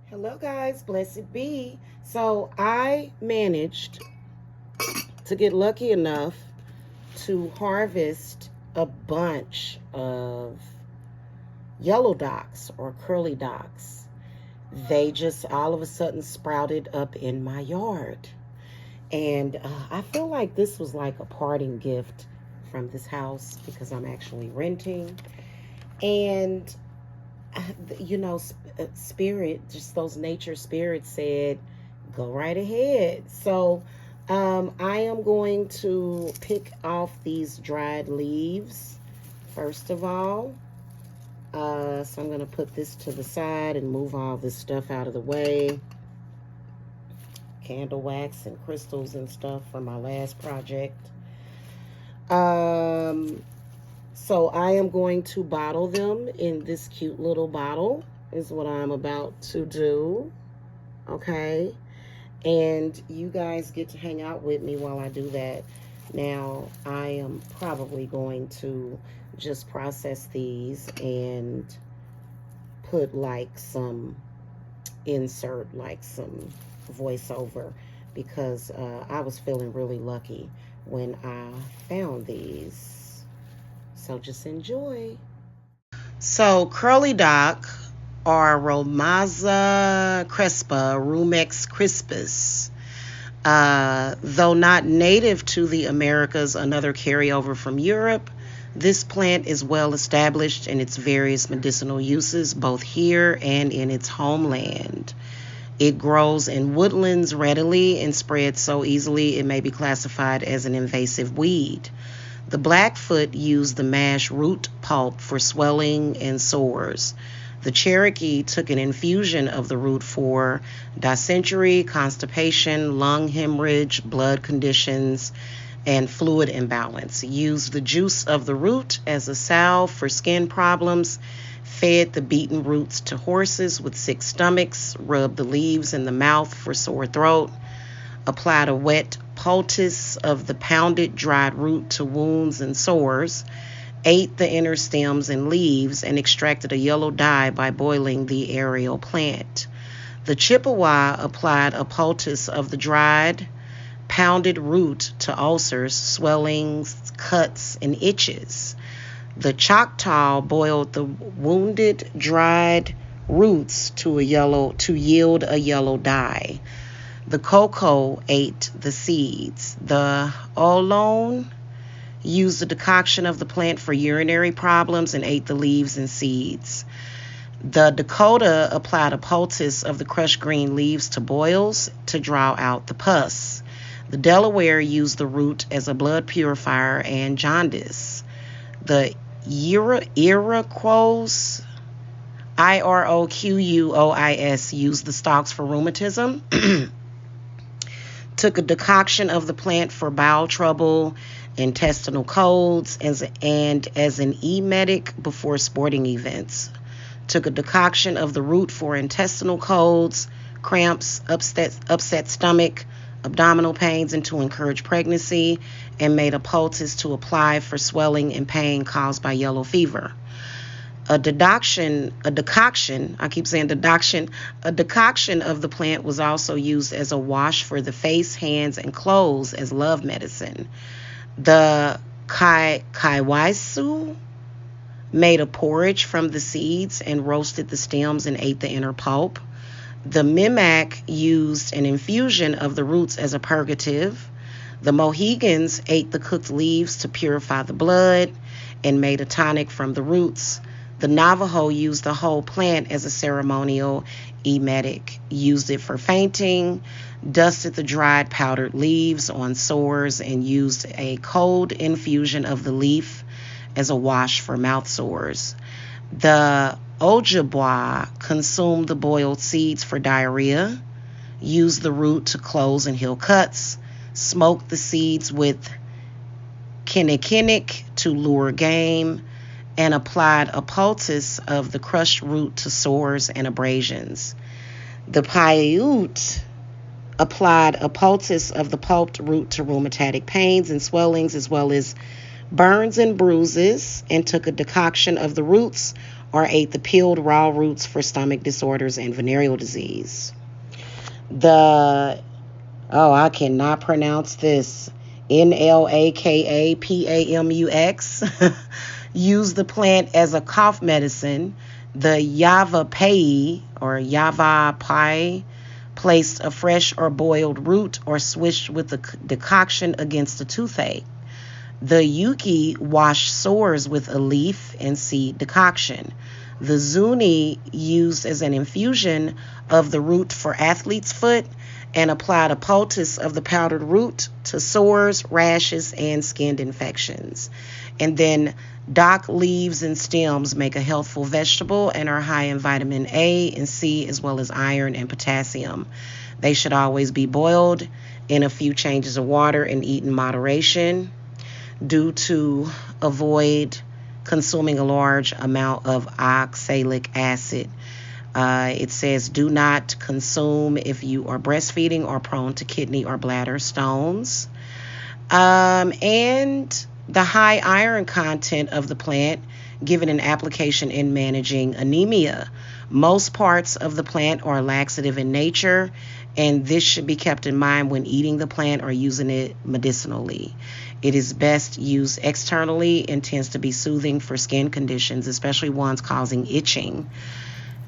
Hello guys, blessed be. So I managed to get lucky enough to harvest a bunch of yellow docks or curly docks. They just all of a sudden sprouted up in my yard. And I feel like this was like a parting gift from this house because I'm actually renting. And spirit, just those nature spirits said, go right ahead. So I am going to pick off these dried leaves first of all. So I'm going to put this to the side and move all this stuff out of the way. Candle wax and crystals and stuff from my last project. So I am going to bottle them in this cute little bottle is what I'm about to do. Okay. And you guys get to hang out with me while I do that. Now, I am probably going to just process these and put like some insert, like some voiceover, because I was feeling really lucky when I found these. So just enjoy. So curly dock or Romaza crespa, Rumex crispus. Though not native to the Americas, another carryover from Europe, this plant is well established in its various medicinal uses, both here and in its homeland. It grows in woodlands readily and spreads so easily it may be classified as an invasive weed. The Blackfoot used the mashed root pulp for swelling and sores. The Cherokee took an infusion of the root for dysentery, constipation, lung hemorrhage, blood conditions, and fluid imbalance. Used the juice of the root as a salve for skin problems, fed the beaten roots to horses with sick stomachs, rubbed the leaves in the mouth for sore throat, applied a wet poultice of the pounded dried root to wounds and sores, ate the inner stems and leaves, and extracted a yellow dye by boiling the aerial plant. The Chippewa applied a poultice of the dried, pounded root to ulcers, swellings, cuts, and itches. The Choctaw boiled the wounded, dried roots to yield a yellow dye. The Cocoa ate the seeds. The Ohlone used the decoction of the plant for urinary problems and ate the leaves and seeds. The Dakota applied a poultice of the crushed green leaves to boils to draw out the pus. The Delaware used the root as a blood purifier and jaundice. The Iroquois, Iroquois, used the stalks for rheumatism. Took a decoction of the plant for bowel trouble, intestinal colds, and as an emetic before sporting events. Took a decoction of the root for intestinal colds, cramps, upset stomach, abdominal pains, and to encourage pregnancy, and made a poultice to apply for swelling and pain caused by yellow fever. A decoction of the plant was also used as a wash for the face, hands, and clothes as love medicine. The Kaiwaisu made a porridge from the seeds and roasted the stems and ate the inner pulp. The Mimac used an infusion of the roots as a purgative. The Mohegans ate the cooked leaves to purify the blood and made a tonic from the roots. The Navajo used the whole plant as a ceremonial emetic, used it for fainting, dusted the dried powdered leaves on sores, and used a cold infusion of the leaf as a wash for mouth sores. The Ojibwa consumed the boiled seeds for diarrhea, used the root to close and heal cuts, smoked the seeds with kinnikinnick to lure game, and applied a poultice of the crushed root to sores and abrasions. The Paiute applied a poultice of the pulped root to rheumatic pains and swellings, as well as burns and bruises, and took a decoction of the roots or ate the peeled raw roots for stomach disorders and venereal disease. I cannot pronounce this. NLAKAPAMUX use the plant as a cough medicine. The Yavapai or Yavapai placed a fresh or boiled root or swished with the decoction against a toothache. The Yuki wash sores with a leaf and seed decoction. The Zuni used as an infusion of the root for athlete's foot and applied a poultice of the powdered root to sores, rashes, and skin infections. And then dock leaves and stems make a healthful vegetable and are high in vitamin A and C as well as iron and potassium. They should always be boiled in a few changes of water and eat in moderation due to avoid consuming a large amount of oxalic acid. It says do not consume if you are breastfeeding or prone to kidney or bladder stones. And the high iron content of the plant given an application in managing anemia. Most parts of the plant are laxative in nature, and this should be kept in mind when eating the plant or using it medicinally. It is best used externally and tends to be soothing for skin conditions, especially ones causing itching.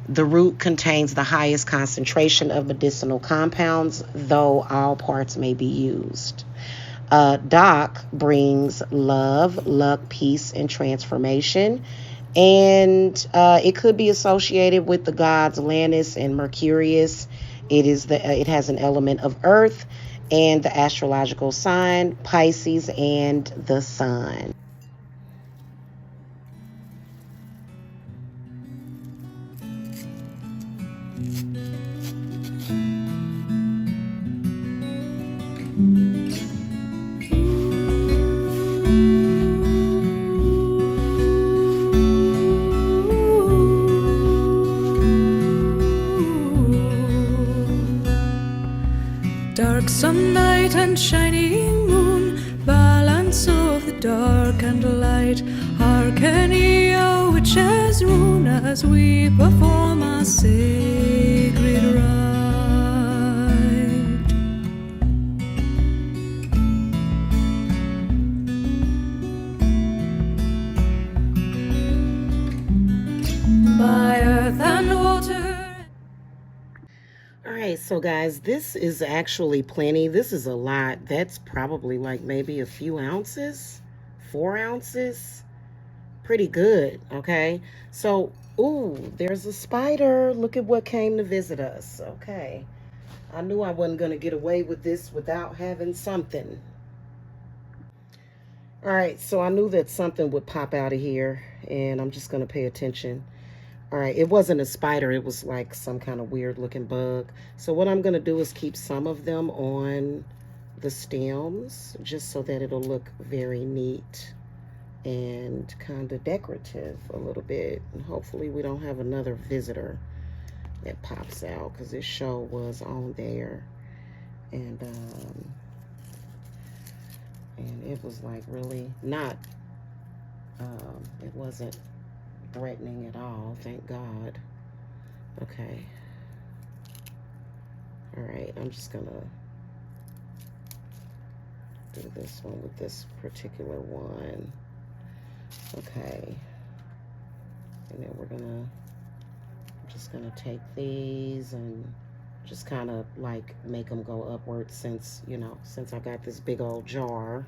The root contains the highest concentration of medicinal compounds, though all parts may be used. Dock brings love, luck, peace, and transformation. And it could be associated with the gods Lannis and Mercurius. It has an element of earth and the astrological sign Pisces and the sun. Dark some night and shining moon, balance of the dark and light. Hearken ye, O witches' rune, as we perform our sacred rite. By earth and water. All right, so guys, this is actually plenty. This is a lot. That's probably like maybe a few ounces, 4 ounces. Pretty good, okay? So, ooh, there's a spider. Look at what came to visit us, okay? I knew I wasn't going to get away with this without having something. All right, so I knew that something would pop out of here, and I'm just going to pay attention. All right, it wasn't a spider. It was like some kind of weird looking bug. So what I'm going to do is keep some of them on the stems just so that it'll look very neat and kind of decorative a little bit. And hopefully we don't have another visitor that pops out because this show was on there. And it was like really not, it wasn't threatening at all, thank God. Okay. All right, I'm just gonna do this one with this particular one. Okay. And then I'm just gonna take these and just kind of like make them go upward since I got this big old jar.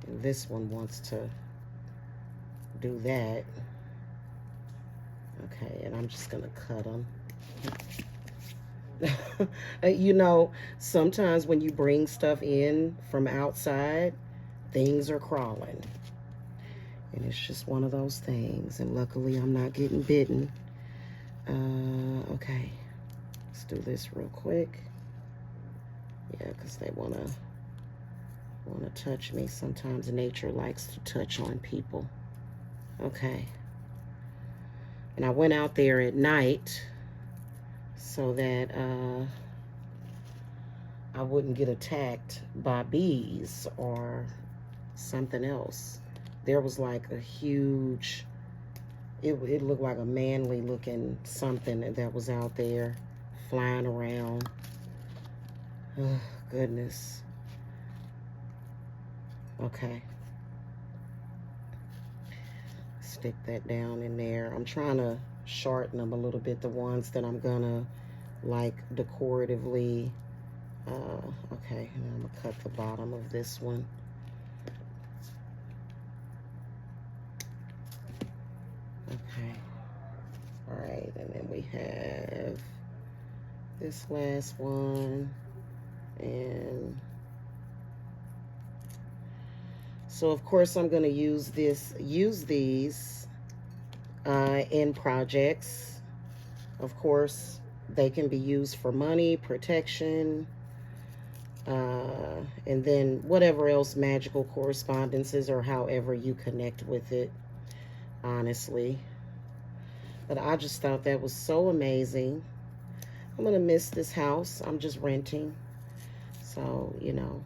And this one wants to do that. Okay, and I'm just gonna cut them. Sometimes when you bring stuff in from outside, things are crawling. And it's just one of those things. And luckily I'm not getting bitten. Okay, let's do this real quick. Yeah, because they wanna touch me. Sometimes nature likes to touch on people. Okay. And I went out there at night so that I wouldn't get attacked by bees or something else. There was like a huge it looked like a manly looking something that was out there flying around. Oh, goodness. Okay. Stick that down in there. I'm trying to shorten them a little bit, the ones that I'm gonna like decoratively. Okay, and I'm gonna cut the bottom of this one. Okay. All right, and then we have this last one, and so of course I'm going to use these in projects. Of course, they can be used for money, protection, and then whatever else magical correspondences or however you connect with it, honestly. But I just thought that was so amazing. I'm going to miss this house. I'm just renting. So, you know.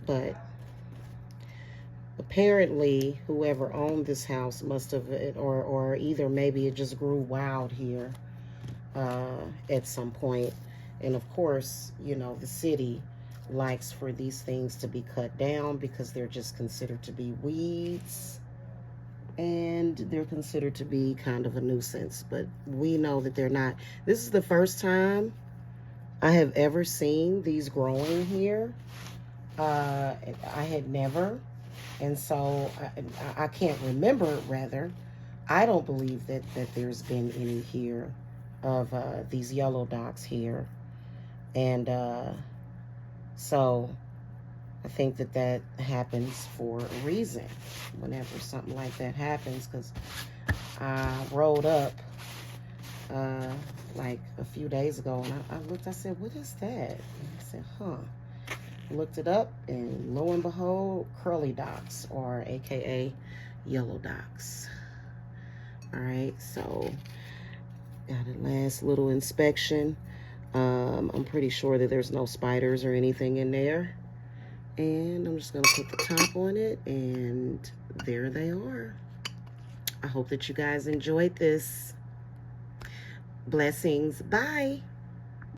But apparently, whoever owned this house must have, or either maybe it just grew wild here at some point. And of course, you know, the city likes for these things to be cut down because they're just considered to be weeds. And they're considered to be kind of a nuisance, but we know that they're not. This is the first time I have ever seen these growing here. I had never, and so I can't remember, rather. I don't believe that there's been any here of these yellow docks here. And so I think that happens for a reason whenever something like that happens, because I rolled up like a few days ago, and I looked, I said, what is that? And I said, huh. Looked it up, and lo and behold, curly docks, or AKA yellow docks. All right, so got a last little inspection. I'm pretty sure that there's no spiders or anything in there. And I'm just going to put the top on it, and there they are. I hope that you guys enjoyed this. Blessings. Bye.